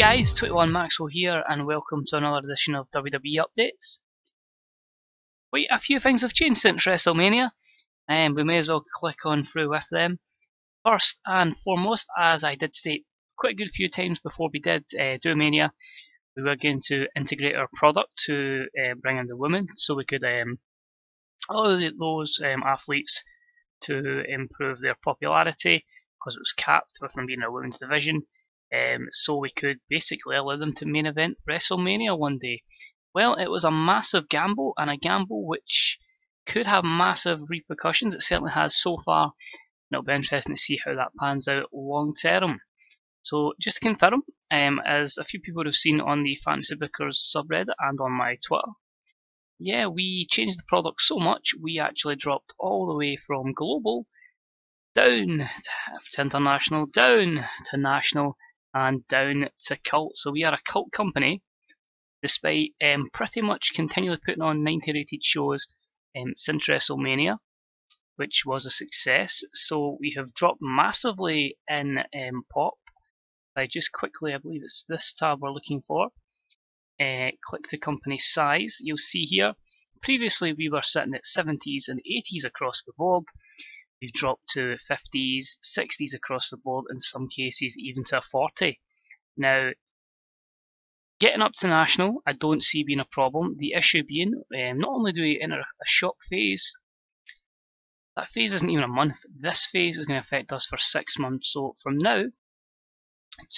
guys, 21 Maxwell here and welcome to another edition of WWE Updates. Quite a few things have changed since WrestleMania and we may as well click on through with them. First and foremost, as I did state quite a good few times before we did do Mania, we were going to integrate our product to bring in the women so we could allow those athletes to improve their popularity because it was capped with them being a women's division. So we could basically allow them to main event WrestleMania one day. Well, it was a massive gamble, and a gamble which could have massive repercussions. It certainly has so far, and it'll be interesting to see how that pans out long term. So just to confirm, as a few people have seen on the Fantasy Bookers subreddit and on my Twitter, yeah, we changed the product so much, we actually dropped all the way from global down to international, down to national, and down to cult. So we are a cult company, despite pretty much continually putting on 90 rated shows since WrestleMania, which was a success. So we have dropped massively in pop. If I just quickly, I believe it's this tab we're looking for, click the company size, you'll see here, previously we were sitting at 70s and 80s across the board. We've dropped to 50s, 60s across the board, in some cases even to a 40. Now, getting up to national, I don't see being a problem. The issue being, not only do we enter a shock phase, that phase isn't even a month. This phase is going to affect us for 6 months. So from now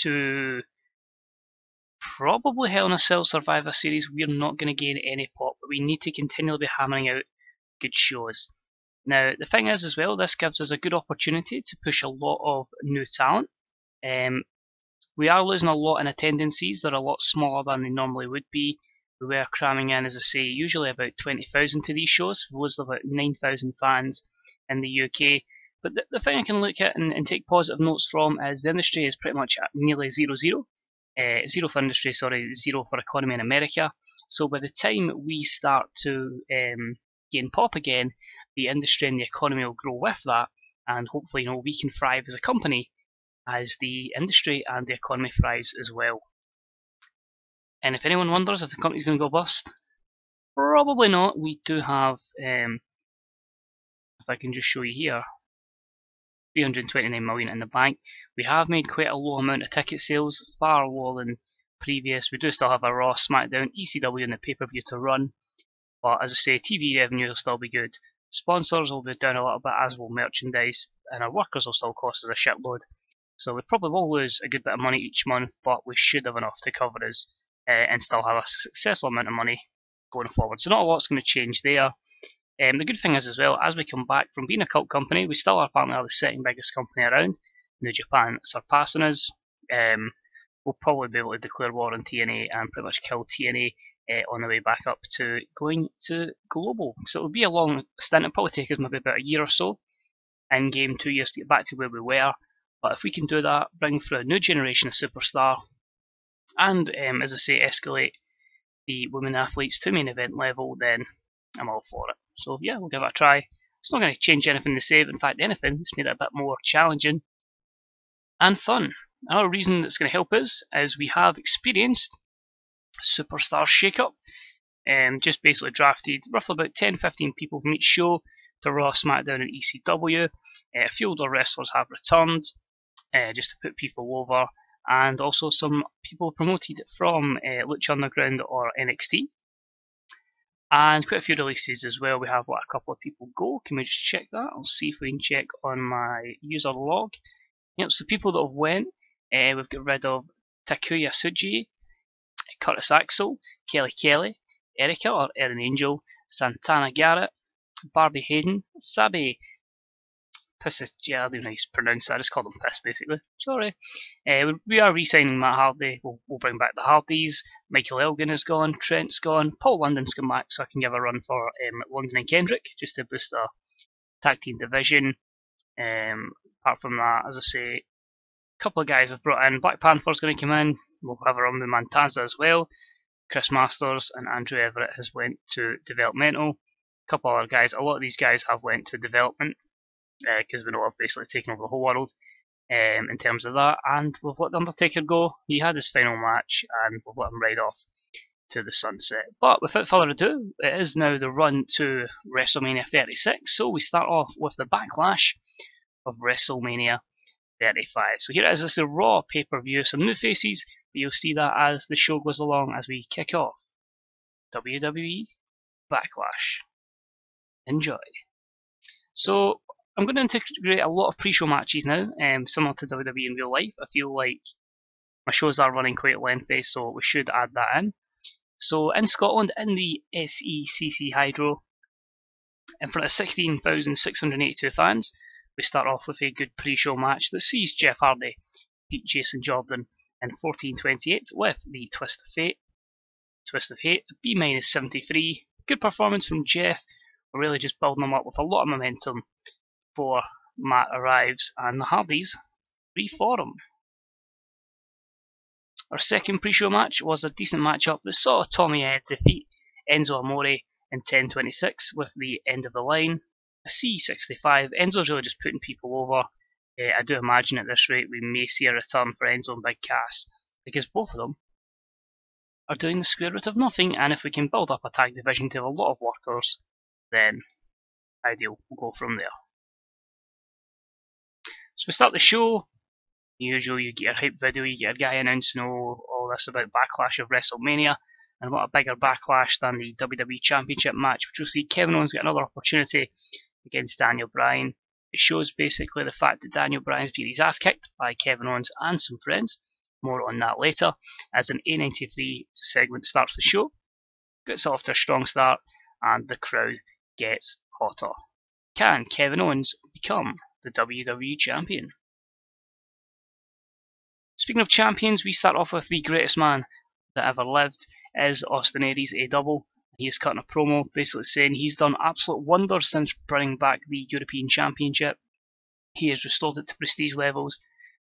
to probably Hell in a Cell Survivor Series, we're not going to gain any pop, but we need to continually be hammering out good shows. Now, the thing is as well, this gives us a good opportunity to push a lot of new talent. We are losing a lot in attendances. They're a lot smaller than they normally would be. We were cramming in, as I say, usually about 20,000 to these shows. We lost about 9,000 fans in the UK. But the thing I can look at and take positive notes from is the industry is pretty much at nearly 0-0. Zero for industry, sorry, 0 for economy in America. So by the time we start to gain pop again, the industry and the economy will grow with that, and hopefully, we can thrive as a company as the industry and the economy thrives as well. And if anyone wonders if the company's going to go bust, probably not. We do have, if I can just show you here, 329 million in the bank. We have made quite a low amount of ticket sales, far lower than previous. We do still have a Raw, SmackDown, ECW and the pay-per-view to run. But as I say, TV revenue will still be good. Sponsors will be down a little bit, as will merchandise, and our workers will still cost us a shitload. So we probably will lose a good bit of money each month, but we should have enough to cover us and still have a successful amount of money going forward. So not a lot's going to change there. The good thing is as well, as we come back from being a cult company, we still are apparently the second biggest company around. New Japan surpassing us. We'll probably be able to declare war on TNA and pretty much kill TNA on the way back up to going to global. So it'll be a long stint. It'll probably take us maybe about a year or so. In game, 2 years to get back to where we were. But if we can do that, bring through a new generation of superstar, and as I say, escalate the women athletes to main event level, then I'm all for it. So yeah, we'll give it a try. It's not going to change anything to save. In fact, anything, it's made it a bit more challenging and fun. Another reason that's going to help us is we have experienced superstar shake-up. Just basically drafted roughly about 10-15 people from each show to Raw, SmackDown and ECW. A few older wrestlers have returned just to put people over, and also some people promoted from Lucha Underground or NXT. And quite a few releases as well. We have a couple of people go. Can we just check that? I'll see if we can check on my user log. Yep, so people that have went, we've got rid of Takuya Tsuji, Curtis Axel, Kelly Kelly, Erica or Erin Angel, Santana Garrett, Barbie Hayden, Sabi Piss, yeah, I don't know how to pronounce that, I just call them Piss basically, sorry. We are re-signing Matt Hardy, we'll bring back the Hardys, Michael Elgin is gone, Trent's gone, Paul London's come back so I can give a run for London and Kendrick, just to boost our tag team division. Apart from that, as I say, a couple of guys I've brought in. Black Panther's going to come in, we'll have a run with Mantaza as well. Chris Masters and Andrew Everett has went to developmental. A couple other guys, a lot of these guys have went to development because we know I've basically taken over the whole world. in terms of that, and we've let The Undertaker go. He had his final match, and we've let him ride off to the sunset. But without further ado, it is now the run to WrestleMania 36, so we start off with the Backlash of WrestleMania 35. So here it is, it's the Raw pay-per-view, some new faces, but you'll see that as the show goes along as we kick off WWE Backlash. Enjoy. So I'm going to integrate a lot of pre-show matches now, similar to WWE in real life. I feel like my shows are running quite lengthy, so we should add that in. So in Scotland, in the SECC Hydro, in front of 16,682 fans, we start off with a good pre-show match that sees Jeff Hardy beat Jason Jordan in 14:28 with the Twist of Hate, B-73. Good performance from Jeff. We're really just building them up with a lot of momentum before Matt arrives and the Hardys reform. Our second pre-show match was a decent matchup that saw Tommy Ed defeat Enzo Amore in 10:26 with the end of the line. A C65. Enzo's really just putting people over. I do imagine at this rate we may see a return for Enzo and Big Cass, because both of them are doing the square root of nothing, and if we can build up a tag division to have a lot of workers, then ideal, we'll go from there. So we start the show. Usually you get your hype video, you get a guy announcing all this about Backlash of WrestleMania, and what a bigger backlash than the WWE Championship match, which we'll see Kevin Owens get another opportunity against Daniel Bryan. It shows basically the fact that Daniel Bryan's been his ass kicked by Kevin Owens and some friends. More on that later, as an A93 segment starts the show. Gets off to a strong start, and the crowd gets hotter. Can Kevin Owens become the WWE Champion? Speaking of champions, we start off with the greatest man that ever lived, is Austin Aries, A-Double. He is cutting a promo basically saying he's done absolute wonders since bringing back the European Championship. He has restored it to prestige levels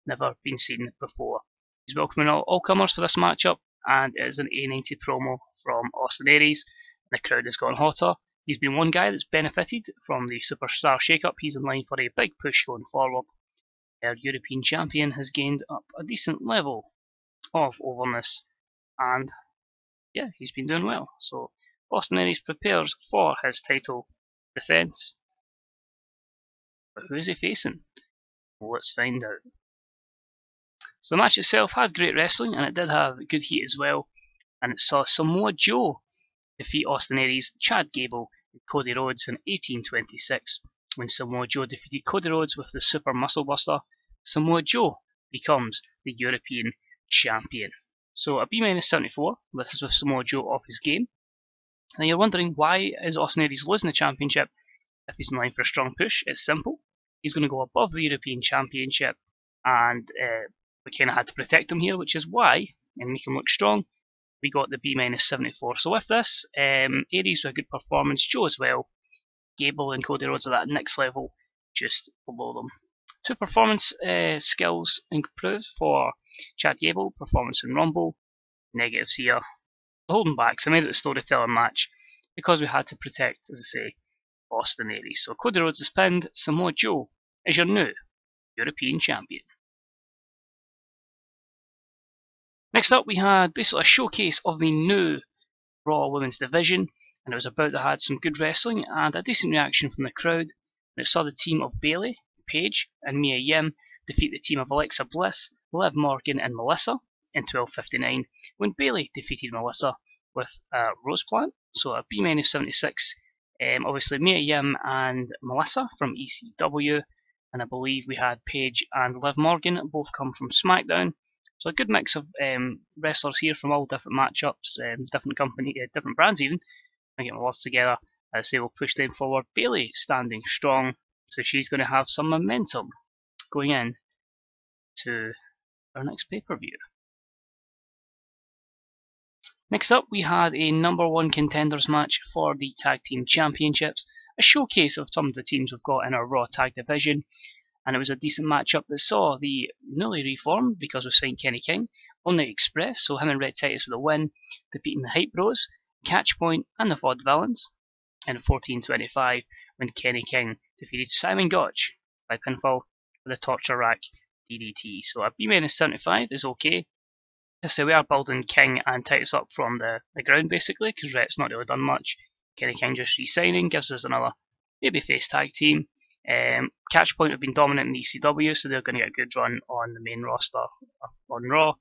never been seen before. He's welcoming all comers for this matchup, and it is an A90 promo from Austin Aries. The crowd has gone hotter. He's been one guy that's benefited from the superstar shake-up. He's in line for a big push going forward. Our European champion has gained up a decent level of overness, and yeah, he's been doing well. So Austin Aries prepares for his title defence. But who is he facing? Well, let's find out. So the match itself had great wrestling, and it did have good heat as well. And it saw Samoa Joe defeat Austin Aries, Chad Gable, and Cody Rhodes in 18:26. When Samoa Joe defeated Cody Rhodes with the Super Muscle Buster, Samoa Joe becomes the European Champion. So a B-74, this is with Samoa Joe off his game. Now you're wondering, why is Austin Aries losing the championship if he's in line for a strong push? It's simple. He's going to go above the European Championship, and we kind of had to protect him here, which is why, and make him look strong, we got the B-74. So with this, Aries with a good performance, Joe as well. Gable and Cody Rhodes are that next level, just below them. Two performance skills improved for Chad Gable, performance in Rumble, negatives here. Holding back, so I made it a storytelling match because we had to protect, as I say, Austin Aries. So Cody Rhodes is pinned, Samoa Joe is your new European Champion. Next up we had basically a showcase of the new Raw Women's Division, and it was about to have some good wrestling and a decent reaction from the crowd. And it saw the team of Bayley, Paige and Mia Yim defeat the team of Alexa Bliss, Liv Morgan and Melissa in 12:59, when Bayley defeated Melissa with Rose Plant. So a B-76, obviously Mia Yim and Melissa from ECW, and I believe we had Paige and Liv Morgan, both come from SmackDown. So a good mix of wrestlers here from all different matchups, different brands even. I get my words together. As I say, we'll push them forward. Bayley standing strong, so she's going to have some momentum going in to our next pay-per-view. Next up, we had a #1 contenders match for the Tag Team Championships, a showcase of some of the teams we've got in our Raw Tag Division, and it was a decent matchup that saw the newly reformed, because we've signed Kenny King, All Night Express, so him and Red Titus with a win, defeating the Hype Bros, Catchpoint and the Vaudevillains in 14:25, when Kenny King defeated Simon Gotch by pinfall with a torture rack DDT. So a B-75 is okay. So we are building King and Titus up from the ground basically, because Rhett's not really done much. Kenny King just re-signing gives us another babyface tag team. Catchpoint have been dominant in the ECW, so they're going to get a good run on the main roster on Raw.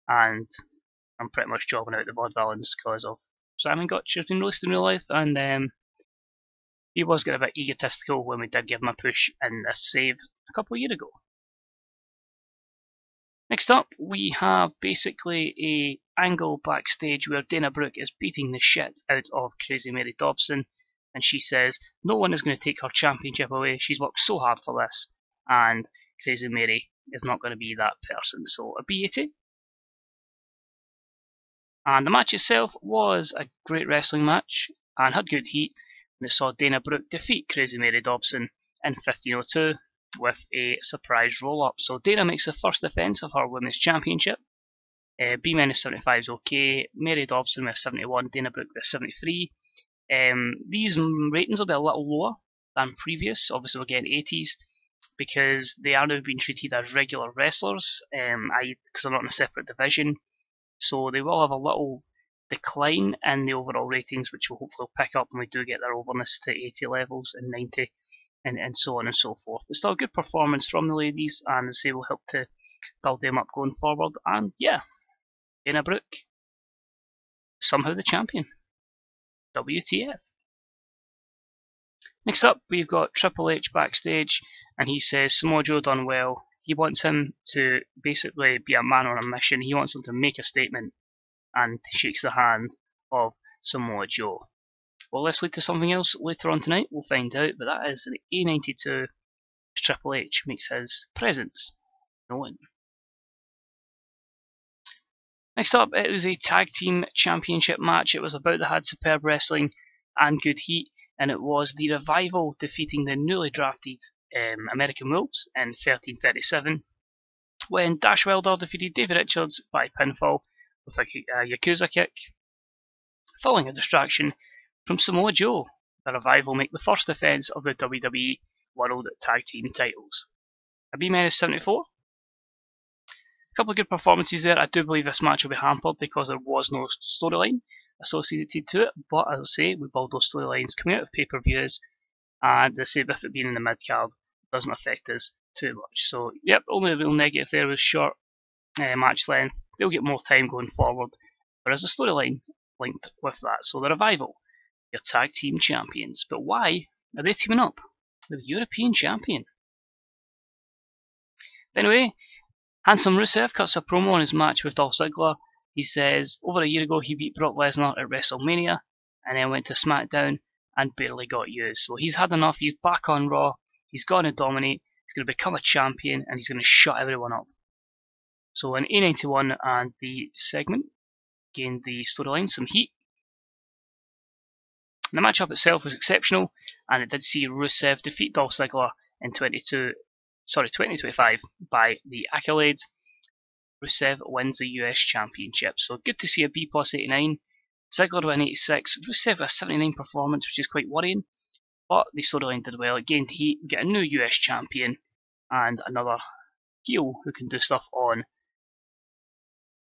And I'm pretty much jobbing out the Vaudevillains because of Simon Gotch has been released in real life, and he was getting a bit egotistical when we did give him a push in this save a couple of years ago. Next up, we have basically a angle backstage where Dana Brooke is beating the shit out of Crazy Mary Dobson, and she says no one is going to take her championship away. She's worked so hard for this, and Crazy Mary is not going to be that person. So a B80. And the match itself was a great wrestling match and had good heat, and it saw Dana Brooke defeat Crazy Mary Dobson in 1502 with a surprise roll-up. So Dana makes the first defence of her Women's Championship. B-75 is okay, Mary Dobson with 71, Dana Brooke with 73. These ratings will be a little lower than previous, obviously we're getting 80s, because they are now being treated as regular wrestlers, because they're not in a separate division. So they will have a little decline in the overall ratings, which will hopefully pick up when we do get their overness to 80 levels and 90. And so on and so forth. But still a good performance from the ladies, and as I say, will help to build them up going forward. And yeah, Dana Brooke, somehow the champion. WTF. Next up, we've got Triple H backstage, and he says Samoa Joe done well. He wants him to basically be a man on a mission. He wants him to make a statement, and shakes the hand of Samoa Joe. Will this lead to something else later on tonight? We'll find out, but that is the A92 Triple H makes his presence known. Next up, it was a tag team championship match. It was about that had superb wrestling and good heat, and it was the Revival defeating the newly drafted American Wolves in 1337, when Dash Wilder defeated David Richards by pinfall with a Yakuza kick. Following a distraction from Samoa Joe, the Revival make the first defence of the WWE World Tag Team titles. A B-74. A couple of good performances there. I do believe this match will be hampered because there was no storyline associated to it, but as I say, we build those storylines coming out of pay-per-views, and as I say, with it being in the mid-card, it doesn't affect us too much. So, yep, only a real negative there was short match length. They'll get more time going forward, but there's a storyline linked with that. So the Revival, your tag team champions. But why are they teaming up with the European champion? Anyway, Handsome Rusev cuts a promo on his match with Dolph Ziggler. He says over a year ago he beat Brock Lesnar at WrestleMania and then went to SmackDown and barely got used. So he's had enough. He's back on Raw. He's going to dominate. He's going to become a champion and he's going to shut everyone up. So in A91 and the segment gained the storyline some heat. The matchup itself was exceptional, and it did see Rusev defeat Dolph Ziggler in 2025 by the Accolade. Rusev wins the US Championship. So good to see a B plus 89. Ziggler with an 86. Rusev a 79 performance, which is quite worrying. But the storyline did well. It gained heat. We get a new US Champion and another heel who can do stuff on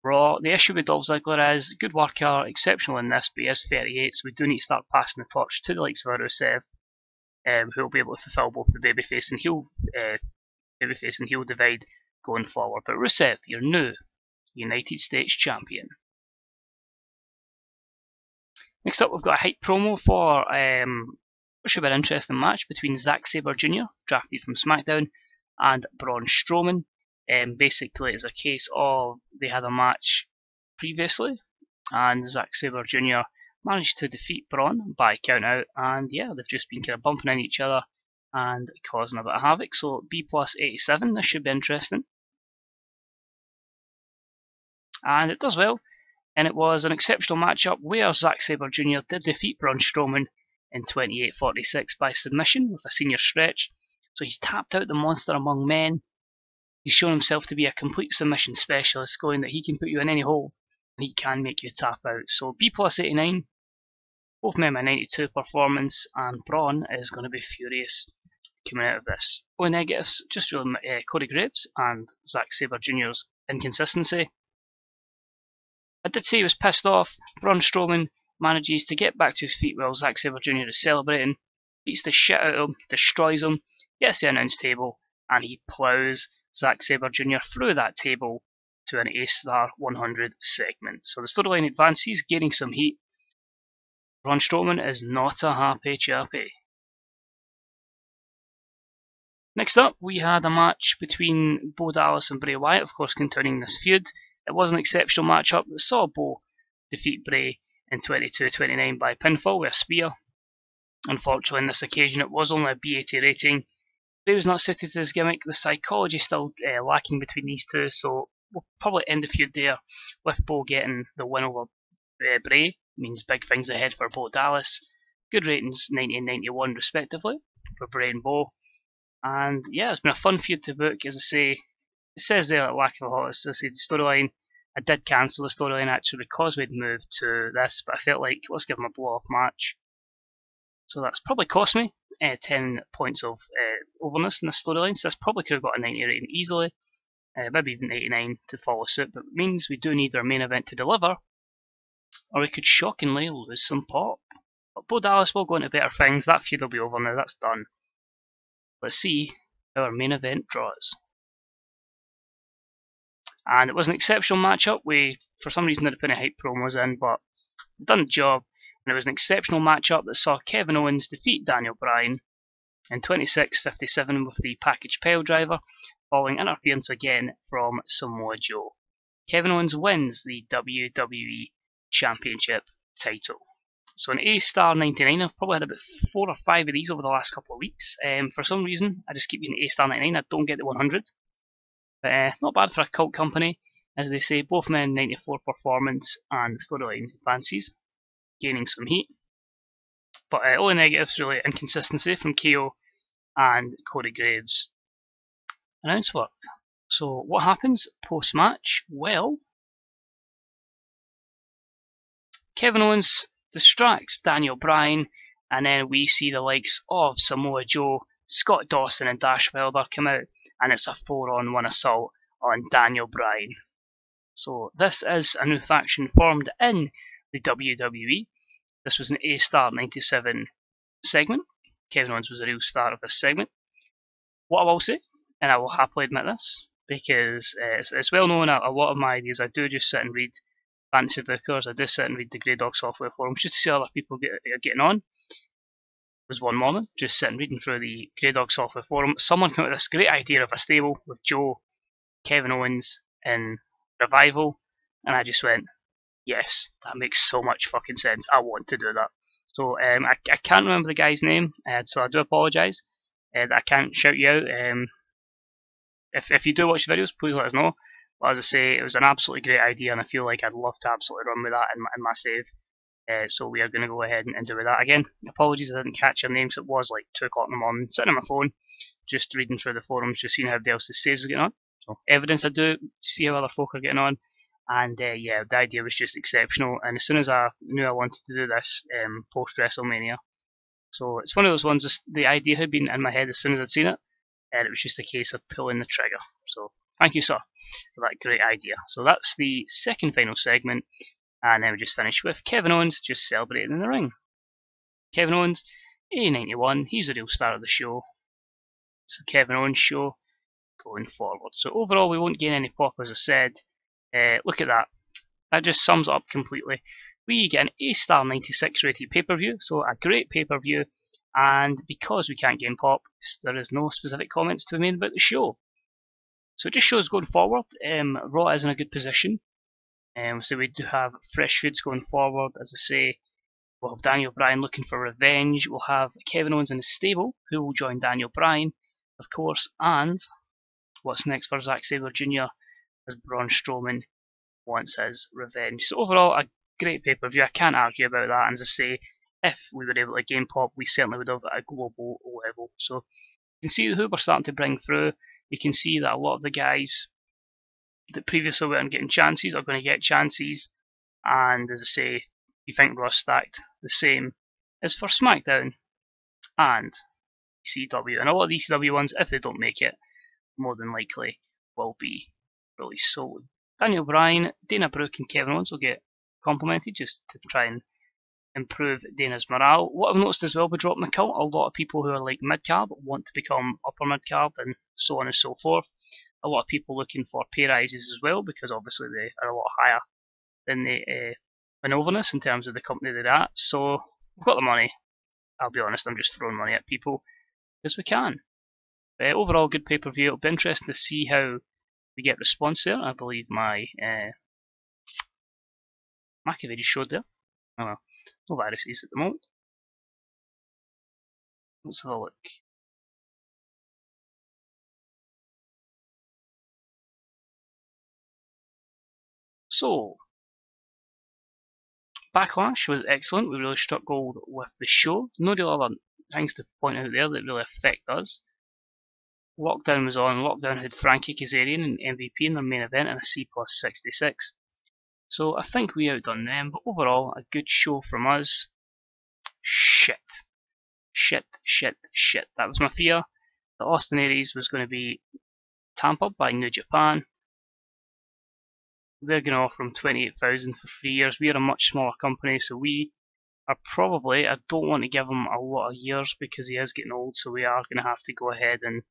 Raw. The issue with Dolph Ziggler is good worker, exceptional in this, but he is 38, so we do need to start passing the torch to the likes of Rusev, who will be able to fulfill both the babyface and heel divide going forward. But Rusev, your new United States champion. Next up, we've got a hype promo for what should be an interesting match between Zack Sabre Jr., drafted from SmackDown, and Braun Strowman. Basically, it's a case of they had a match previously, and Zack Sabre Jr. managed to defeat Braun by count out, and yeah, they've just been kind of bumping into each other and causing a bit of havoc. So B plus 87, this should be interesting. And it does well, and it was an exceptional matchup where Zack Sabre Jr. did defeat Braun Strowman in 28:46 by submission with a senior stretch. So he's tapped out the monster among men. He's shown himself to be a complete submission specialist, going that he can put you in any hold and he can make you tap out. So B plus 89, both men a 92 performance, and Braun is going to be furious coming out of this. Only negatives, just really Corey Graves and Zack Sabre Jr.'s inconsistency. I did say he was pissed off. Braun Strowman manages to get back to his feet while Zack Sabre Jr. is celebrating, beats the shit out of him, destroys him, gets the announce table, and he ploughs Zack Sabre Jr. through that table to an A-Star 100 segment. So the storyline advances, gaining some heat. Braun Strowman is not a happy chappy. Next up, we had a match between Bo Dallas and Bray Wyatt, of course continuing this feud. It was an exceptional matchup that saw Bo defeat Bray in 22-29 by pinfall with a spear. Unfortunately, on this occasion, it was only a B80 rating. Bray was not suited to his gimmick. The psychology still lacking between these two, so we'll probably end the feud there with Bo getting the win over Bray. Means big things ahead for Bo Dallas. Good ratings, 90 and 91 respectively for Bray and Bo. And yeah, it's been a fun feud to book, as I say. It says there that lack of a hot associated storyline. I did cancel the storyline actually because we'd moved to this, but I felt like let's give him a blow-off match. So that's probably cost me 10 points of overness in this storyline, so this probably could have got a 90 rating easily, maybe even 89 to follow suit, but it means we do need our main event to deliver, or we could shockingly lose some pop. But Bo Dallas will go into better things. That feud will be over now, that's done. Let's see how our main event draws. And it was an exceptional matchup. We, for some reason, didn't put any hype promos in, but done the job. And it was an exceptional matchup that saw Kevin Owens defeat Daniel Bryan in 26-57 with the package pile driver, following interference again from Samoa Joe. Kevin Owens wins the WWE Championship title. So an A-Star 99, I've probably had about 4 or 5 of these over the last couple of weeks. For some reason, I just keep getting A-Star 99, I don't get the 100. But not bad for a cult company. As they say, both men 94 performance and storyline advances, gaining some heat. But only negatives really inconsistency from KO and Corey Graves' announce work. So what happens post-match? Well, Kevin Owens distracts Daniel Bryan, and then we see the likes of Samoa Joe, Scott Dawson and Dash Wilder come out, and it's a 4-on-1 assault on Daniel Bryan. So this is a new faction formed in the WWE. This was an A-Star 97 segment. Kevin Owens was a real star of this segment. What I will say, and I will happily admit this, because it's well known a lot of my ideas, I do just sit and read fantasy bookers, I do sit and read the Grey Dog software forums just to see how other people are getting on. It was one morning, just sitting reading through the Grey Dog software forum, someone came up with this great idea of a stable with Joe, Kevin Owens in Revival, and I just went, yes, that makes so much fucking sense, I want to do that. So I can't remember the guy's name, so I do apologise that I can't shout you out. If you do watch the videos, please let us know. But as I say, it was an absolutely great idea, and I feel like I'd love to absolutely run with that in my save. So we are going to go ahead and do with that again. Apologies I didn't catch your names. It was like 2 o'clock in the morning, sitting on my phone, just reading through the forums, just seeing how everybody else's saves are getting on. So evidence I do, see how other folk are getting on. And yeah, the idea was just exceptional. And as soon as I knew I wanted to do this post WrestleMania, so it's one of those ones. The idea had been in my head as soon as I'd seen it, and it was just a case of pulling the trigger. So thank you, sir, for that great idea. So that's the second final segment, and then we just finish with Kevin Owens just celebrating in the ring. Kevin Owens, A91, he's the real star of the show. It's the Kevin Owens show going forward. So overall, we won't gain any pop, as I said. Look at that. That just sums it up completely. We get an A-Star 96 rated pay-per-view, so a great pay-per-view, and because we can't gain pop, there is no specific comments to be made about the show. So it just shows going forward, Raw is in a good position. So we do have fresh feuds going forward. As I say, we'll have Daniel Bryan looking for revenge. We'll have Kevin Owens in his stable, who will join Daniel Bryan, of course. And what's next for Zack Sabre Jr. as Braun Strowman wants his revenge. So overall, a great pay-per-view. I can't argue about that. And as I say, if we were able to gain pop, we certainly would have at a global level. So you can see who we're starting to bring through. You can see that a lot of the guys that previously weren't getting chances are going to get chances. And as I say, you think Raw's stacked the same as for SmackDown. And ECW. And a lot of the ECW ones, if they don't make it, more than likely will be released. So Daniel Bryan, Dana Brooke and Kevin Owens will get complimented just to try and improve Dana's morale. What I've noticed as well with Drop McCult, a lot of people who are like mid-card want to become upper mid-card and so on and so forth. A lot of people looking for pay rises as well because obviously they are a lot higher than the Innovinus in terms of the company they're at. So we've got the money. I'll be honest, I'm just throwing money at people as we can. Overall, good pay-per-view. It'll be interesting to see how we get response there. I believe my McAvey just showed there. Oh well, no viruses at the moment. Let's have a look. So, Backlash was excellent. We really struck gold with the show. No real other things to point out there that really affect us. Lockdown was on. Lockdown had Frankie Kazarian and MVP in their main event and a C plus 66. So I think we outdone them, but overall, a good show from us. Shit. That was my fear. The Austin Aries was going to be tampered by New Japan. They're going to offer him $28,000 for 3 years. We are a much smaller company, so we are probably, I don't want to give him a lot of years because he is getting old, so we are going to have to go ahead and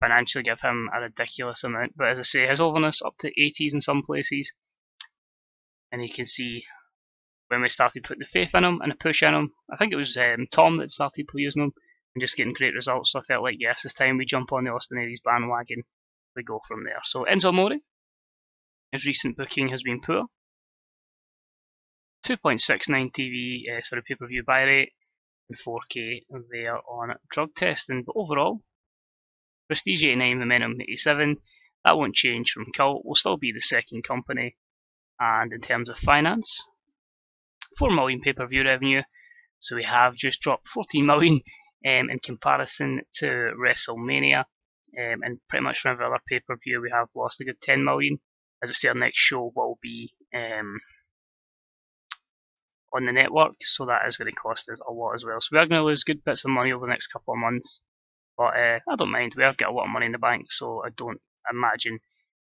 financially give him a ridiculous amount. But as I say, his overness up to 80s in some places, and you can see when we started putting the faith in him and the push in him. I think it was Tom that started using him and just getting great results. So I felt like, yes, it's time we jump on the Austin Aries bandwagon. We go from there. So Enzo Amore, his recent booking has been poor. 2.69 pay-per-view buy rate and 4K there on drug testing. But overall, Prestige 89, Momentum 87, that won't change from Cult. We'll still be the second company. And in terms of finance, 4 million pay-per-view revenue. So we have just dropped 14 million in comparison to WrestleMania. And pretty much from every other pay-per-view, we have lost a good 10 million. As I say, our next show will be on the network, so that is going to cost us a lot as well. So we are going to lose good bits of money over the next couple of months, but I don't mind. We have got a lot of money in the bank, so I don't imagine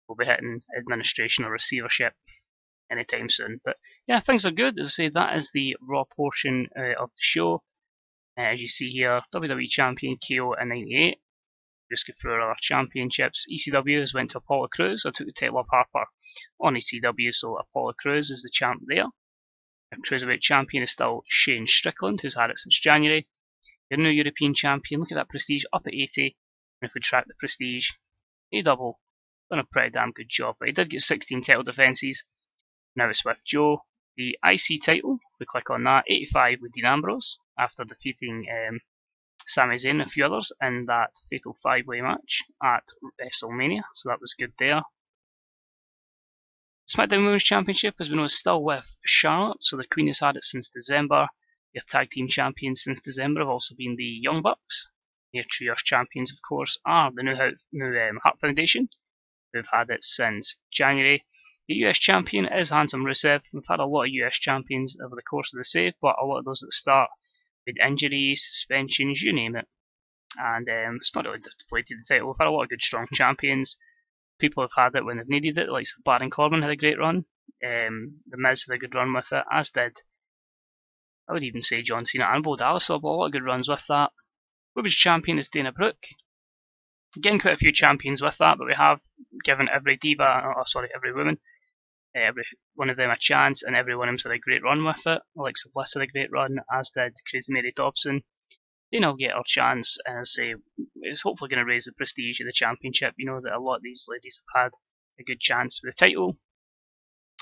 we'll be hitting administration or receivership anytime soon. But yeah, things are good. As I say, that is the Raw portion of the show. As you see here, WWE Champion KO in 98. Just go through our other championships. ECW has went to Apollo Crews. I took the title of Harper on ECW, so Apollo Crews is the champ there. Our Cruiserweight champion is still Shane Strickland, who's had it since January. Your new European champion, look at that Prestige up at 80. And if we track the Prestige, A-Double, done a pretty damn good job. But he did get 16 title defences. Now it's with Joe. The IC title, we click on that, 85 with Dean Ambrose, after defeating Sami Zayn and a few others in that fatal 5-way match at WrestleMania, so that was good there. SmackDown Women's Championship, as we know, is still with Charlotte, so the Queen has had it since December. Your Tag Team Champions since December have also been the Young Bucks. Your Trios Champions, of course, are the new Hart Foundation, who've had it since January. The US Champion is Handsome Rusev. We've had a lot of US Champions over the course of the save, but a lot of those at the start with injuries, suspensions, you name it. And it's not really deflated the title. We've had a lot of good, strong champions. People have had it when they've needed it, like Baron Corbin had a great run. The Miz had a good run with it, as did, I would even say, John Cena and Bo Dallas. So a lot of good runs with that. Women's champion is Dana Brooke. Again, quite a few champions with that, but we have given every every woman, every one of them a chance, and every one of them's had a great run with it. Alexa Bliss had a great run, as did Crazy Mary Dobson. Dana will get her chance, and as I say, it's hopefully going to raise the prestige of the championship. You know that a lot of these ladies have had a good chance for the title.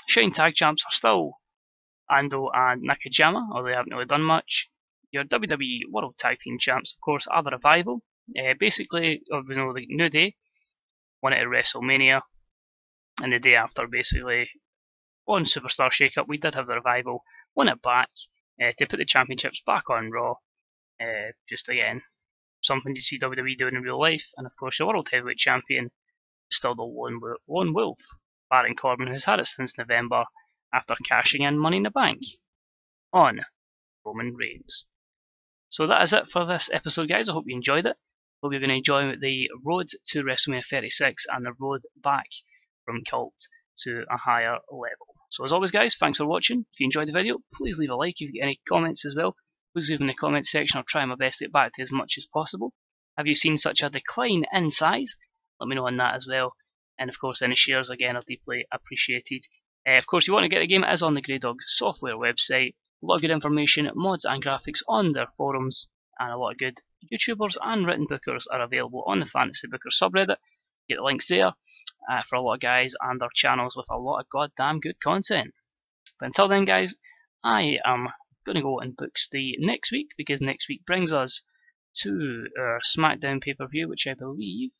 Shine Tag Champs are still Ando and Nakajima, although they haven't really done much. Your WWE World Tag Team Champs, of course, are the Revival. Basically, the New Day won it at WrestleMania, and the day after, basically, on Superstar Shake-Up, we did have the Revival win it back to put the championships back on Raw. Just again, something you see WWE doing in real life. And of course, the World Heavyweight Champion is still the lone wolf, Baron Corbin, who's had it since November after cashing in Money in the Bank on Roman Reigns. So that is it for this episode, guys. I hope you enjoyed it. Hope you're going to enjoy the road to WrestleMania 36 and the road back from cult to a higher level. So as always, guys, thanks for watching. If you enjoyed the video, please leave a like. If you get any comments as well, please leave in the comment section. I'll try my best to get back to as much as possible. Have you seen such a decline in size? Let me know on that as well. And of course, any shares, again, are deeply appreciated. Of course, if you want to get the game, it is on the Grey Dog software website. A lot of good information, mods and graphics on their forums, and a lot of good YouTubers and written bookers are available on the Fantasy Booker subreddit. Get the links there for a lot of guys and their channels with a lot of goddamn good content. But until then, guys, I am going to go and book the next week, because next week brings us to our SmackDown pay-per-view, which I believe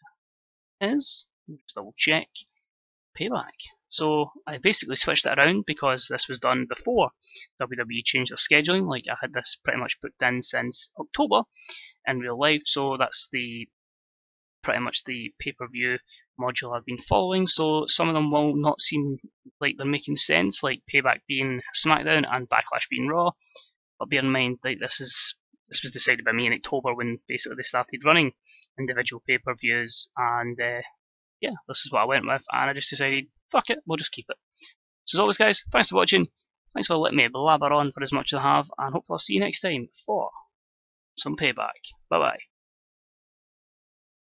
is, just double check, Payback. So I basically switched it around because this was done before WWE changed their scheduling. Like, I had this pretty much booked in since October in real life, so that's pretty much the pay-per-view module I've been following. So some of them will not seem like they're making sense, like Payback being SmackDown and Backlash being Raw. But bear in mind, like, this was decided by me in October when basically they started running individual pay-per-views, and yeah, this is what I went with, and I just decided, fuck it, we'll just keep it. So as always, guys, thanks for watching, thanks for letting me blabber on for as much as I have, and hopefully I'll see you next time for some Payback. Bye bye.